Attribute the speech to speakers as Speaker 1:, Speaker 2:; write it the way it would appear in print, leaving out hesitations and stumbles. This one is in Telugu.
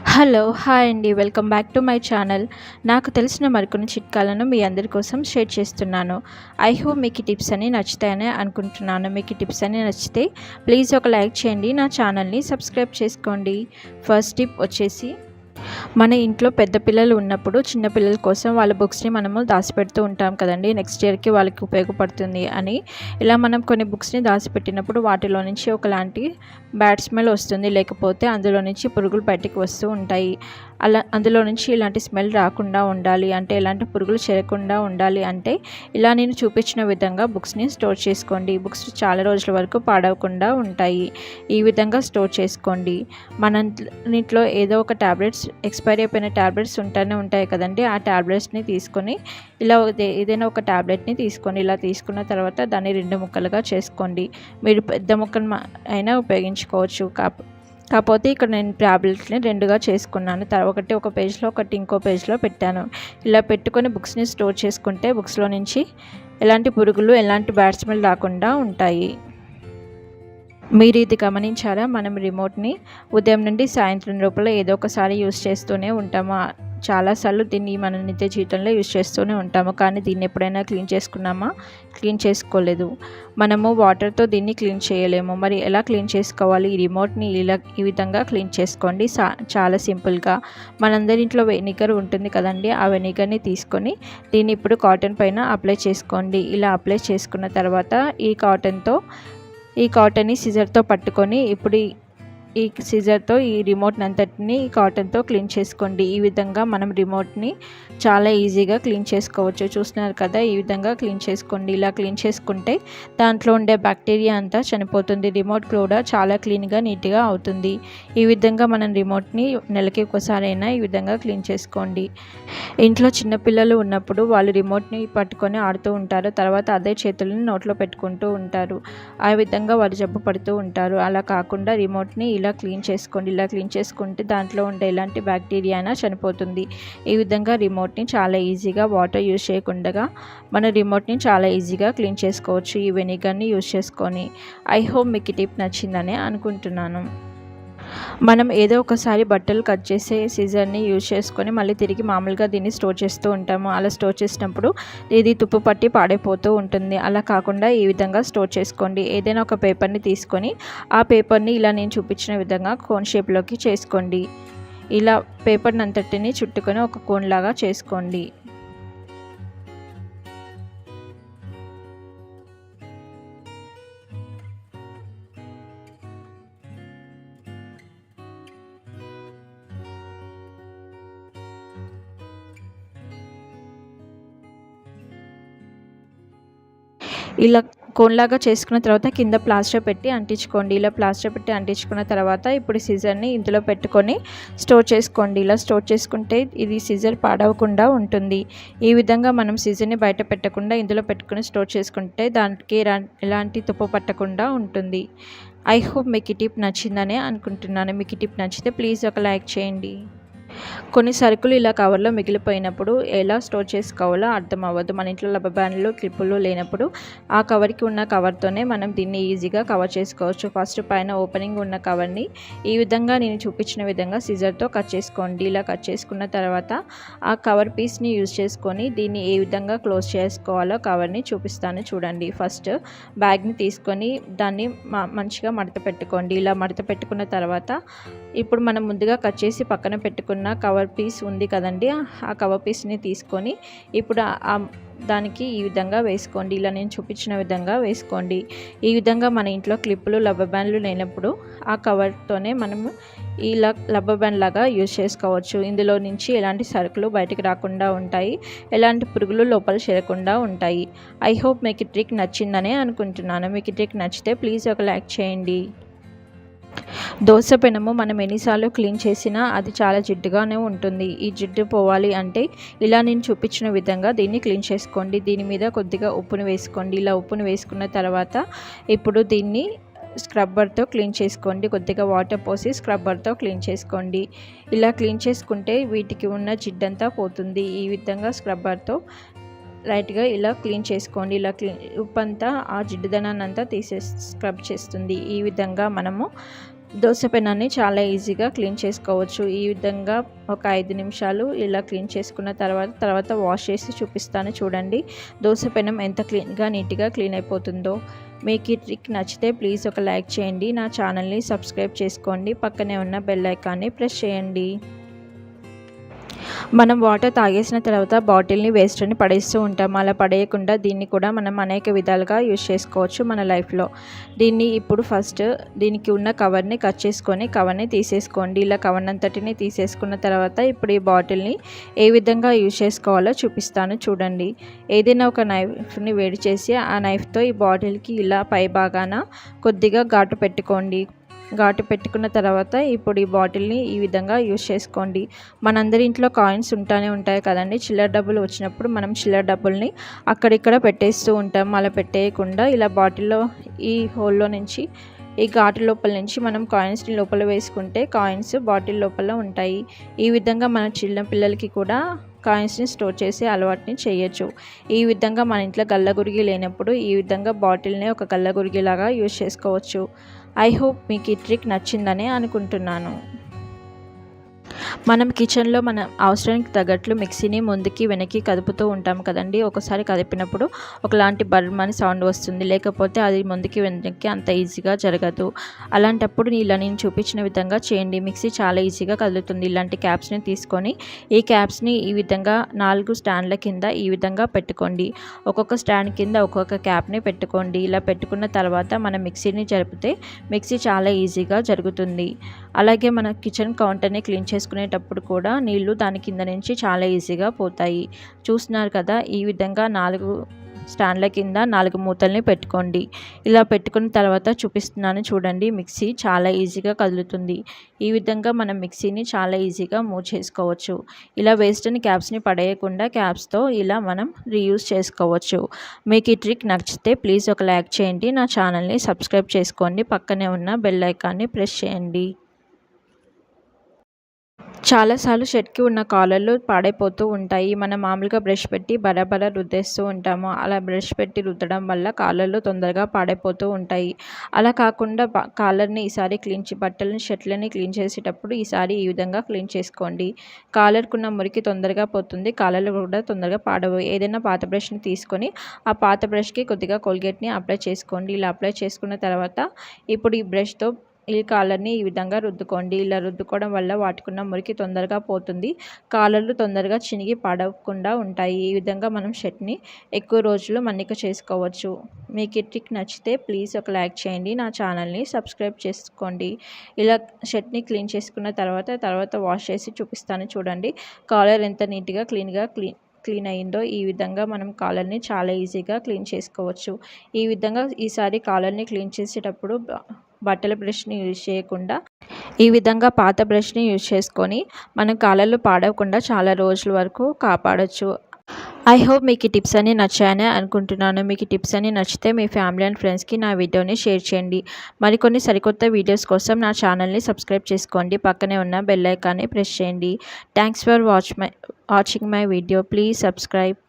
Speaker 1: హలో, హాయ్ అండి. Welcome back to my channel. నాకు తెలిసిన మరికొన్ని చిట్కాలను మీ అందరి కోసం షేర్ చేస్తున్నాను. ఐ హోప్ మీకు ఈ టిప్స్ అన్నీ నచ్చుతాయని అనుకుంటున్నాను. మీకు ఈ టిప్స్ అన్నీ నచ్చితే ప్లీజ్ ఒక లైక్ చేయండి, నా ఛానల్ని సబ్స్క్రైబ్ చేసుకోండి. ఫస్ట్ టిప్ వచ్చేసి, మన ఇంట్లో పెద్ద పిల్లలు ఉన్నప్పుడు చిన్న పిల్లల కోసం వాళ్ళ బుక్స్ని మనము దాచిపెడుతూ ఉంటాం కదండి. నెక్స్ట్ ఇయర్కి వాళ్ళకి ఉపయోగపడుతుంది అని. ఇలా మనం కొన్ని బుక్స్ని దాచిపెట్టినప్పుడు వాటిలో నుంచి ఒకలాంటి బ్యాడ్ స్మెల్ వస్తుంది, లేకపోతే అందులో నుంచి పురుగులు బయటికి వస్తూ ఉంటాయి. అందులో నుంచి ఇలాంటి స్మెల్ రాకుండా ఉండాలి అంటే, ఎలాంటి పురుగులు చేరకుండా ఉండాలి అంటే, ఇలా నేను చూపించిన విధంగా బుక్స్ని స్టోర్ చేసుకోండి. బుక్స్ చాలా రోజుల వరకు పాడవకుండా ఉంటాయి. ఈ విధంగా స్టోర్ చేసుకోండి. మన ఇంట్లో ఏదో ఒక ట్యాబ్లెట్స్, ఎక్స్పైరీ అయిపోయిన ట్యాబ్లెట్స్ ఉంటాయి కదండి. ఆ ట్యాబ్లెట్స్ని తీసుకొని ఇలా ఏదైనా ఒక ట్యాబ్లెట్ని తీసుకొని ఇలా తీసుకున్న తర్వాత దాన్ని 2 ముక్కలుగా చేసుకోండి. మీరు పెద్ద ముక్కలు అయినా ఉపయోగించుకోవచ్చు. కాకపోతే ఇక్కడ నేను ట్యాబ్లెట్ని 2గా చేసుకున్నాను. ఒకటి ఒక పేజ్లో, ఒకటి ఇంకో పేజ్లో పెట్టాను. ఇలా పెట్టుకొని బుక్స్ని స్టోర్ చేసుకుంటే బుక్స్లో నుంచి ఎలాంటి పురుగులు, ఎలాంటి బ్యాడ్ స్మెల్ రాకుండా ఉంటాయి. మీరు ఇది గమనించారా? మనం రిమోట్ని ఉదయం నుండి సాయంత్రం లోపల ఏదో ఒకసారి యూస్ చేస్తూనే ఉంటాము. చాలాసార్లు దీన్ని మన నిత్య జీవితంలో యూజ్ చేస్తూనే ఉంటాము. కానీ దీన్ని ఎప్పుడైనా క్లీన్ చేసుకున్నామా? క్లీన్ చేసుకోలేదు. మనము వాటర్తో దీన్ని క్లీన్ చేయలేము. మరి ఎలా క్లీన్ చేసుకోవాలి? ఈ రిమోట్ని ఈ విధంగా క్లీన్ చేసుకోండి. చాలా సింపుల్గా. మనందరి ఇంట్లో వెనిగర్ ఉంటుంది కదండి. ఆ వెనిగర్ని తీసుకొని దీన్ని ఇప్పుడు కాటన్ పైన అప్లై చేసుకోండి. ఇలా అప్లై చేసుకున్న తర్వాత ఈ కాటన్ని సిజర్తో పట్టుకొని ఇప్పుడు ఈ సిజర్తో ఈ రిమోట్ని అంతటిని కాటన్తో క్లీన్ చేసుకోండి. ఈ విధంగా మనం రిమోట్ని చాలా ఈజీగా క్లీన్ చేసుకోవచ్చు. చూస్తున్నారు కదా, ఈ విధంగా క్లీన్ చేసుకోండి. ఇలా క్లీన్ చేసుకుంటే దాంట్లో ఉండే బ్యాక్టీరియా అంతా చనిపోతుంది. రిమోట్ కూడా చాలా క్లీన్గా, నీట్గా అవుతుంది. ఈ విధంగా మనం రిమోట్ని నెలకి ఒకసారైనా ఈ విధంగా క్లీన్ చేసుకోండి. ఇంట్లో చిన్నపిల్లలు ఉన్నప్పుడు వాళ్ళు రిమోట్ని పట్టుకొని ఆడుతూ ఉంటారు. తర్వాత అదే చేతులను నోట్లో పెట్టుకుంటూ ఉంటారు. ఆ విధంగా వాళ్ళు జబ్బు పడుతూ ఉంటారు. అలా కాకుండా రిమోట్ని ఇలా క్లీన్ చేసుకోండి. ఇలా క్లీన్ చేసుకుంటే దాంట్లో ఉండే ఎలాంటి బ్యాక్టీరియా అయినా చనిపోతుంది. ఈ విధంగా రిమోట్ని చాలా ఈజీగా వాటర్ యూజ్ చేయకుండా మన రిమోట్ని చాలా ఈజీగా క్లీన్ చేసుకోవచ్చు ఈ వెనిగర్ని యూజ్ చేసుకొని. ఐ హోప్ మీకు ఈ టిప్ నచ్చిందని అనుకుంటున్నాను. మనం ఏదో ఒకసారి బట్టలు కట్ చేసే సీజర్ని యూజ్ చేసుకొని మళ్ళీ తిరిగి మామూలుగా దీన్ని స్టోర్ చేస్తూ ఉంటాము. అలా స్టోర్ చేసినప్పుడు ఇది తుప్పు పట్టి పాడైపోతూ ఉంటుంది. అలా కాకుండా ఈ విధంగా స్టోర్ చేసుకోండి. ఏదైనా ఒక పేపర్ని తీసుకొని ఆ పేపర్ని ఇలా నేను చూపించిన విధంగా కోన్ షేప్లోకి చేసుకోండి. ఇలా పేపర్ని అంతటిని చుట్టుకొని ఒక కోన్ లాగా చేసుకోండి. ఇలా కోన్లాగా చేసుకున్న తర్వాత కింద ప్లాస్టర్ పెట్టి అంటించుకోండి. ఇలా ప్లాస్టర్ పెట్టి అంటించుకున్న తర్వాత ఇప్పుడు సిజర్ని ఇందులో పెట్టుకొని స్టోర్ చేసుకోండి. ఇలా స్టోర్ చేసుకుంటే ఇది సిజర్ పాడవకుండా ఉంటుంది. ఈ విధంగా మనం సిజర్ని బయట పెట్టకుండా ఇందులో పెట్టుకొని స్టోర్ చేసుకుంటే దానికి ఎలాంటి తుప్పు పట్టకుండా ఉంటుంది. ఐ హోప్ మీకు ఈ టిప్ నచ్చిందని అనుకుంటున్నాను. మీకు ఈ టిప్ నచ్చితే ప్లీజ్ ఒక లైక్ చేయండి. కొన్ని సరుకులు ఇలా కవర్లో మిగిలిపోయినప్పుడు ఎలా స్టోర్ చేసుకోవాలో అర్థం అవ్వదు. మన ఇంట్లో రబ్బర్ బ్యాండ్లు, క్లిప్పులు లేనప్పుడు ఆ కవర్కి ఉన్న కవర్తోనే మనం దీన్ని ఈజీగా కవర్ చేసుకోవచ్చు. ఫస్ట్ పైన ఓపెనింగ్ ఉన్న కవర్ని ఈ విధంగా నేను చూపించిన విధంగా సిజర్తో కట్ చేసుకోండి. ఇలా కట్ చేసుకున్న తర్వాత ఆ కవర్ పీస్ని యూజ్ చేసుకొని దీన్ని ఏ విధంగా క్లోజ్ చేసుకోవాలో కవర్ని చూపిస్తాను చూడండి. ఫస్ట్ బ్యాగ్ని తీసుకొని దాన్ని మంచిగా మడత పెట్టుకోండి. ఇలా మడత పెట్టుకున్న తర్వాత ఇప్పుడు మనం ముందుగా కట్ చేసి పక్కన పెట్టుకున్న కవర్ పీస్ ఉంది కదండి. ఆ కవర్ పీస్ని తీసుకొని ఇప్పుడు దానికి ఈ విధంగా వేసుకోండి. ఇలా నేను చూపించిన విధంగా వేసుకోండి. ఈ విధంగా మన ఇంట్లో క్లిప్పులు, రబ్బర్ బ్యాండ్లు లేనప్పుడు ఆ కవర్తోనే మనము ఇలా రబ్బర్ బ్యాండ్ లాగా యూజ్ చేసుకోవచ్చు. ఇందులో నుంచి ఎలాంటి సరుకులు బయటకు రాకుండా ఉంటాయి, ఎలాంటి పురుగులు లోపల చేరకుండా ఉంటాయి. ఐ హోప్ మీకు ఈ ట్రిక్ నచ్చిందని అనుకుంటున్నాను. మీకు ఈ ట్రిక్ నచ్చితే ప్లీజ్ ఒక లైక్ చేయండి. దోశ పెనము మనం ఎన్నిసార్లు క్లీన్ చేసినా అది చాలా జిడ్డుగానే ఉంటుంది. ఈ జిడ్డు పోవాలి అంటే ఇలా నేను చూపించిన విధంగా దీన్ని క్లీన్ చేసుకోండి. దీని మీద కొద్దిగా ఉప్పును వేసుకోండి. ఇలా ఉప్పును వేసుకున్న తర్వాత ఇప్పుడు దీన్ని స్క్రబ్బర్తో క్లీన్ చేసుకోండి. కొద్దిగా వాటర్ పోసి స్క్రబ్బర్తో క్లీన్ చేసుకోండి. ఇలా క్లీన్ చేసుకుంటే వీటికి ఉన్న జిడ్డంతా పోతుంది. ఈ విధంగా స్క్రబ్బర్తో లైట్గా ఇలా క్లీన్ చేసుకోండి. ఇలా ఉప్పు అంతా ఆ జిడ్డుదనాన్ని అంతా స్క్రబ్ చేస్తుంది. ఈ విధంగా మనము దోస పెనాన్ని చాలా ఈజీగా క్లీన్ చేసుకోవచ్చు. ఈ విధంగా ఒక 5 నిమిషాలు ఇలా క్లీన్ చేసుకున్న తర్వాత వాష్ చేసి చూపిస్తాను చూడండి. దోస పెనం ఎంత నీట్గా క్లీన్ అయిపోతుందో. మీకు ఈ ట్రిక్ నచ్చితే ప్లీజ్ ఒక లైక్ చేయండి. నా ఛానల్ని సబ్స్క్రైబ్ చేసుకోండి. పక్కనే ఉన్న బెల్ ఐకాన్ని ప్రెస్ చేయండి. మనం వాటర్ తాగేసిన తర్వాత బాటిల్ని వేస్ట్ అని పడేస్తూ ఉంటాం. అలా పడేయకుండా దీన్ని కూడా మనం అనేక విధాలుగా యూజ్ చేసుకోవచ్చు మన లైఫ్లో. ఇప్పుడు ఫస్ట్ దీనికి ఉన్న కవర్ని కట్ చేసుకొని కవర్ని తీసేసుకోండి. ఇలా కవర్ అంతటిని తీసేసుకున్న తర్వాత ఇప్పుడు ఈ బాటిల్ని ఏ విధంగా యూజ్ చేసుకోవాలో చూపిస్తాను చూడండి. ఏదైనా ఒక నైఫ్ని వేడి చేసి ఆ నైఫ్తో ఈ బాటిల్కి ఇలా పై భాగాన కొద్దిగా ఘాటు పెట్టుకోండి. ఘాటు పెట్టుకున్న తర్వాత ఇప్పుడు ఈ బాటిల్ని ఈ విధంగా యూజ్ చేసుకోండి. మనందరి ఇంట్లో కాయిన్స్ ఉంటాయి కదండి. చిల్లర డబ్బులు వచ్చినప్పుడు మనం చిల్లర డబ్బుల్ని అక్కడిక్కడ పెట్టేస్తూ ఉంటాం. అలా పెట్టేయకుండా ఇలా బాటిల్లో ఈ హోల్లో నుంచి ఈ ఘాటు లోపల నుంచి మనం కాయిన్స్ని లోపల వేసుకుంటే కాయిన్స్ బాటిల్ లోపల ఉంటాయి. ఈ విధంగా మన చిన్న పిల్లలకి కూడా కాయిన్స్ని స్టోర్ చేసే అలవాటుని చేయొచ్చు. ఈ విధంగా మన ఇంట్లో గల్లగురిగి లేనప్పుడు ఈ విధంగా బాటిల్ని ఒక గల్లగురిగిలాగా యూజ్ చేసుకోవచ్చు. ఐ హోప్ మీకు ఈ ట్రిక్ నచ్చిందని అనుకుంటున్నాను. మనం కిచెన్లో మన అవసరానికి తగ్గట్లు మిక్సీని ముందుకి వెనక్కి కదుపుతూ ఉంటాం కదండి. ఒకసారి కదిపినప్పుడు ఒకలాంటి బర్మని సౌండ్ వస్తుంది, లేకపోతే అది ముందుకి వెనక్కి అంత ఈజీగా జరగదు. అలాంటప్పుడు ఇలా నేను చూపించిన విధంగా చేయండి. మిక్సీ చాలా ఈజీగా కదులుతుంది. ఇలాంటి క్యాప్స్ని తీసుకొని ఈ క్యాప్స్ని ఈ విధంగా 4 స్టాండ్ల కింద ఈ విధంగా పెట్టుకోండి. ఒక్కొక్క స్టాండ్ కింద ఒక్కొక్క క్యాప్ని పెట్టుకోండి. ఇలా పెట్టుకున్న తర్వాత మనం మిక్సీని జరిపితే మిక్సీ చాలా ఈజీగా జరుగుతుంది. అలాగే మన కిచెన్ కౌంటర్ని క్లీన్ చేసుకునేటప్పుడు కూడా నీళ్లు దాని కింద నుంచి చాలా ఈజీగా పోతాయి. చూస్తున్నారు కదా, ఈ విధంగా 4 స్టాండ్ల కింద 4 మూతల్ని పెట్టుకోండి. ఇలా పెట్టుకున్న తర్వాత చూపిస్తున్నాను చూడండి. మిక్సీ చాలా ఈజీగా కదులుతుంది. ఈ విధంగా మనం మిక్సీని చాలా ఈజీగా మూవ్ చేసుకోవచ్చు. ఇలా వేస్ట్ అని క్యాప్స్ని పడేయకుండా క్యాప్స్తో ఇలా మనం రీయూజ్ చేసుకోవచ్చు. మీకు ఈ ట్రిక్ నచ్చితే ప్లీజ్ ఒక లైక్ చేయండి. నా ఛానల్ని సబ్స్క్రైబ్ చేసుకోండి. పక్కనే ఉన్న బెల్ ఐకాన్ని ప్రెస్ చేయండి. చాలాసార్లు షర్ట్కి ఉన్న కాలర్లు పాడైపోతూ ఉంటాయి. మనం మామూలుగా బ్రష్ పెట్టి బరబర రుద్దేస్తూ ఉంటాము. అలా బ్రష్ పెట్టి రుద్దడం వల్ల కాలర్లు తొందరగా పాడైపోతూ ఉంటాయి. అలా కాకుండా కాలర్ని ఈసారి బట్టలని షర్ట్లని క్లీన్ చేసేటప్పుడు ఈసారి ఈ విధంగా క్లీన్ చేసుకోండి. కాలర్కున్న మురికి తొందరగా పోతుంది. కాలర్లు కూడా తొందరగా పాడవు. ఏదైనా పాత బ్రష్ని తీసుకొని ఆ పాత బ్రష్కి కొద్దిగా కోల్గేట్ని అప్లై చేసుకోండి. ఇలా అప్లై చేసుకున్న తర్వాత ఇప్పుడు ఈ బ్రష్తో ఈ కాలర్ని ఈ విధంగా రుద్దుకోండి. ఇలా రుద్దుకోవడం వల్ల వాటికున్న మురికి తొందరగా పోతుంది. కాలర్లు తొందరగా చినిగి పడకుండా ఉంటాయి. ఈ విధంగా మనం షర్ట్ని ఎక్కువ రోజులు మన్నిక చేసుకోవచ్చు. మీకు ఈ ట్రిక్ నచ్చితే ప్లీజ్ ఒక లైక్ చేయండి. నా ఛానల్ని సబ్స్క్రైబ్ చేసుకోండి. ఇలా షర్ట్ని క్లీన్ చేసుకున్న తర్వాత వాష్ చేసి చూపిస్తాను చూడండి. కాలర్ ఎంత నీట్గా క్లీన్ అయ్యిందో. ఈ విధంగా మనం కాలర్ని చాలా ఈజీగా క్లీన్ చేసుకోవచ్చు. ఈ విధంగా ఈసారి కాలర్ని క్లీన్ చేసేటప్పుడు బట్టల బ్రష్ని యూజ్ చేయకుండా ఈ విధంగా పాత బ్రష్ని యూజ్ చేసుకొని మనం కాలర్లు పాడవకుండా చాలా రోజుల వరకు కాపాడవచ్చు. ఐ హోప్ మీకు ఈ టిప్స్ అన్ని నచ్చాయని అనుకుంటున్నాను. మీకు ఈ టిప్స్ అన్ని నచ్చితే మీ ఫ్యామిలీ అండ్ ఫ్రెండ్స్కి నా వీడియోని షేర్ చేయండి. మరికొన్ని సరికొత్త వీడియోస్ కోసం నా ఛానల్ని సబ్స్క్రైబ్ చేసుకోండి. పక్కనే ఉన్న బెల్ ఐకాన్ని ప్రెస్ చేయండి. Thanks for watching my video. Please subscribe.